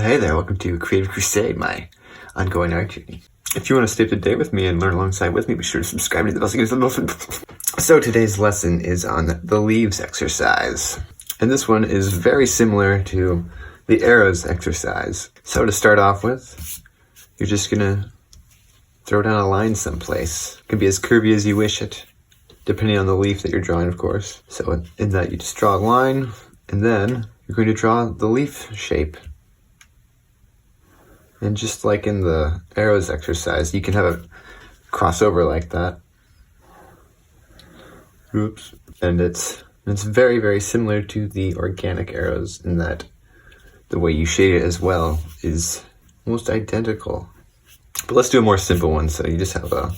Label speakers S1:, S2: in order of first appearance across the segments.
S1: Hey there, welcome to Creative Crusade, my ongoing art journey. If you want to stay up to date with me and learn alongside with me, be sure to subscribe to the bell so you get notifications. So today's lesson is on the leaves exercise. And this one is very similar to the arrows exercise. So to start off with, you're just gonna throw down a line someplace. It can be as curvy as you wish it, depending on the leaf that you're drawing, of course. So in that, you just draw a line, and then you're going to draw the leaf shape. And just like in the arrows exercise, you can have a crossover like that. Oops. And it's very, very similar to the organic arrows in that the way you shade it as well is almost identical. But let's do a more simple one. So you just have a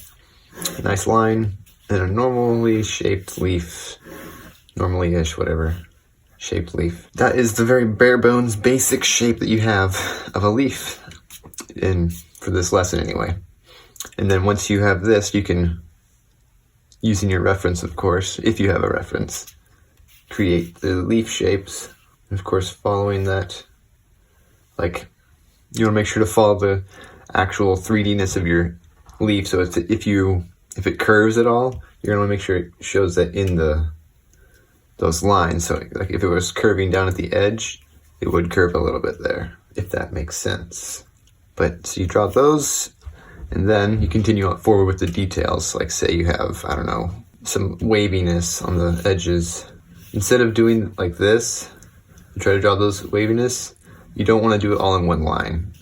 S1: nice line and a normally shaped leaf, normally-ish, whatever shaped leaf. That is the very bare bones basic shape that you have of a leaf. For this lesson anyway. And then once you have this, you can, using your reference, of course, if you have a reference, create the leaf shapes. And of course, following that, like, you want to make sure to follow the actual 3D-ness of your leaf. So if it curves at all, you're going to want to make sure it shows that in those lines. So like if it was curving down at the edge, it would curve a little bit there, if that makes sense. But so you draw those, and then you continue forward with the details. Like say you have, I don't know, some waviness on the edges. Instead of doing like this, and try to draw those waviness, you don't want to do it all in one line,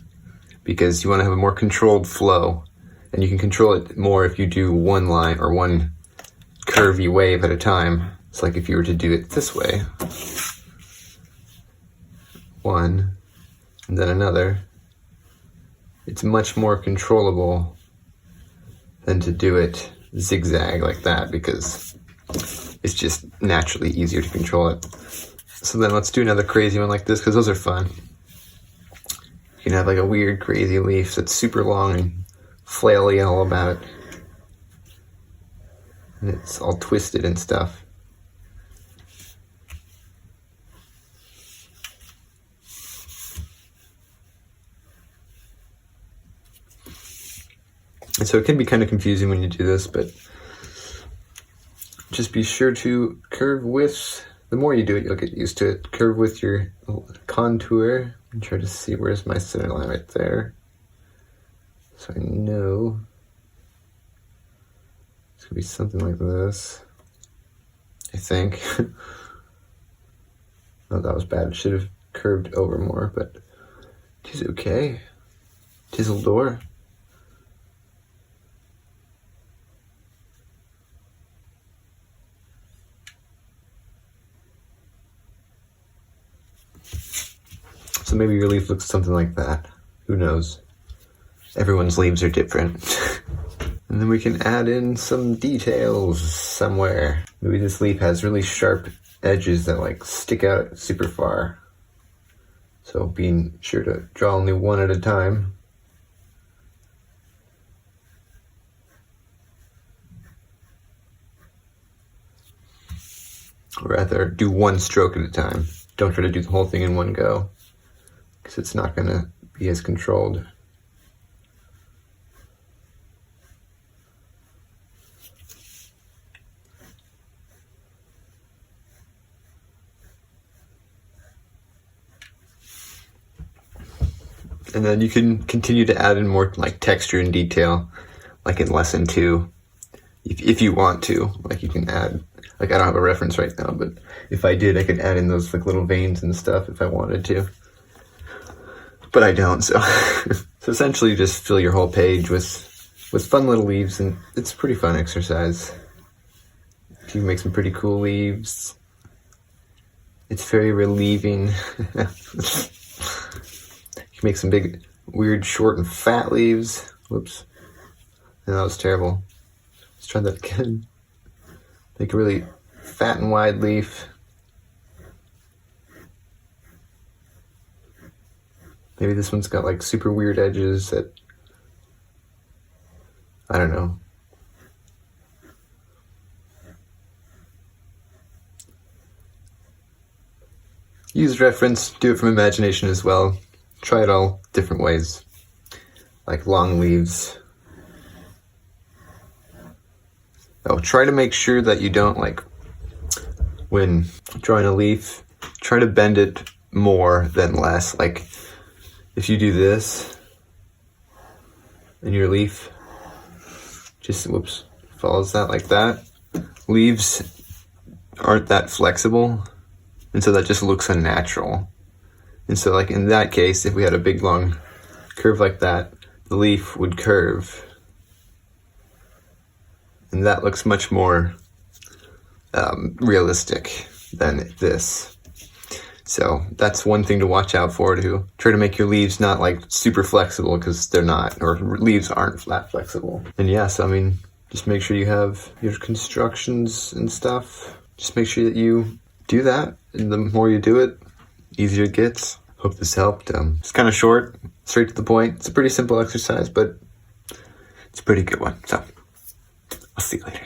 S1: because you want to have a more controlled flow, and you can control it more if you do one line or one curvy wave at a time. It's like if you were to do it this way, one, and then another. It's much more controllable than to do it zigzag like that, because it's just naturally easier to control it. So then let's do another crazy one like this, because those are fun. You can have like a weird crazy leaf that's super long and flaily and all about it. And it's all twisted and stuff. And so it can be kind of confusing when you do this, but just be sure to curve with, the more you do it, you'll get used to it. Curve with your contour and try to see where's my center line right there. So I know it's gonna be something like this, I think. Oh, that was bad. It should have curved over more, but it is okay. Tizzle door. So maybe your leaf looks something like that. Who knows? Everyone's leaves are different. And then we can add in some details somewhere. Maybe this leaf has really sharp edges that like stick out super far. So being sure to draw only one at a time. Or rather, do one stroke at a time. Don't try to do the whole thing in one go, because it's not going to be as controlled. And then you can continue to add in more like texture and detail, like in lesson 2, if you want to. Like you can add, like I don't have a reference right now, but if I did, I could add in those like little veins and stuff if I wanted to. But I don't, so so essentially you just fill your whole page with fun little leaves, and it's a pretty fun exercise. You can make some pretty cool leaves. It's very relieving. You can make some big, weird, short and fat leaves. Whoops. And that was terrible. Let's try that again. Make a really fat and wide leaf. Maybe this one's got like super weird edges that, I don't know. Use reference, do it from imagination as well, try it all different ways, like long leaves. Oh, try to make sure that you don't, like, when drawing a leaf, try to bend it more than less. Like, if you do this, and your leaf just, follows that like that, leaves aren't that flexible, and so that just looks unnatural. And so, like, in that case, if we had a big long curve like that, the leaf would curve. And that looks much more realistic than this. So that's one thing to watch out for, to try to make your leaves not like super flexible, because they're not, or leaves aren't flat flexible. And yeah, so I mean, just make sure you have your constructions and stuff. Just make sure that you do that, and the more you do it, easier it gets. Hope this helped. It's kind of short, straight to the point. It's a pretty simple exercise, but it's a pretty good one. So I'll see you later.